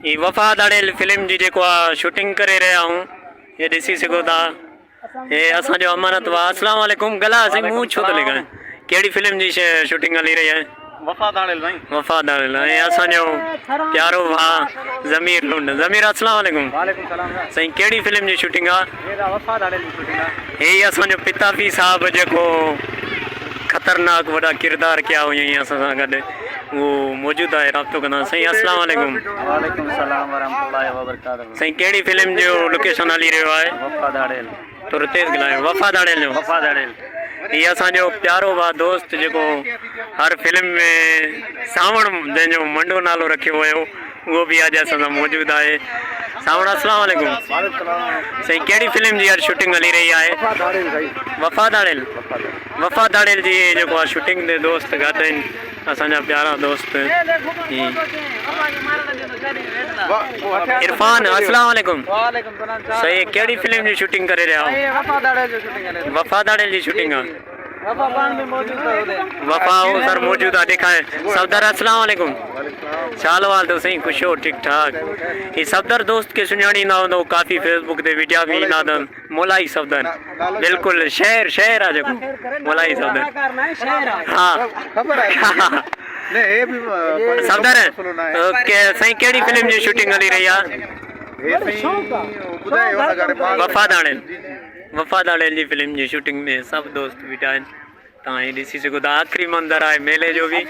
ये वफादार फिल्म जी जेको शूटिंग करे रहा हूँ ये ॾिसी सघो था। ये असांजो अमानत वा। अस्सलाम वालेकुम। गला से मुंह छो तो लेगा केड़ी फिल्म जी शूटिंग हली रही है? वफादार भाई। वफादार ये असांजो प्यारो भाउ ज़मीर लुंड। ज़मीर अस्सलाम वालेकुम। वालेकुम सलाम सही केड़ी फिल्म जी शूटिंग है? ये वफादार जी शूटिंग है। ये असांजो पितापी साहब जेको खतरनाक वड़ा किरदार क्या हुई असां सां गॾु वो मौजूद है राब्तो कंदा। सही अस्सलाम वालेकुम। वालेकुम सलाम वरहमतुल्लाहि वबरकातुहू। सही केड़ी फिल्म जो लोकेशन हली रहियो आहे? वफादार थोरो तेज़ ॻाल्हायो। वफादार जो वफादार ये असांजो प्यारो भाउ दोस्त जेको हर फिल्म में सावण जंहिंजो मंडो नालो रखियो हुयो वो भी अॼु असां सां मौजूद आहे। सावण अस्सलाम वालेकुम। सही केड़ी फिल्म जी यार शूटिंग हली रही है? वफादार वफादार जी जेको आहे शूटिंग दे दोस्त गॾु आहिनि असांजा प्यारा दोस्त इरफान। अस्सलाम वालेकुम। सही केड़ी फिल्म जी शूटिंग करे रहा हो? वफादार जी शूटिंग है। वफा हो सर मौजूद है दिखाए। सफदर अस्सलाम वालेकुम। चाल वाल तो सही खुश हो ठीक ठाक। ये सफदर दोस्त के सुञाणी ना हो काफ़ी फेसबुक ते वीडियो भी ना दन मोलाई सफदर बिल्कुल शहर आ जेको मोलाई सफदर। हाँ सफदर सही केड़ी फिल्म जी शूटिंग हली रही है? वफादार जी फिल्म जी शूटिंग में सब दोस्त बीठा आहिनि। तव्हां हीअ ॾिसी सघो था आख़िरी मंज़र आहे मेले जो भी।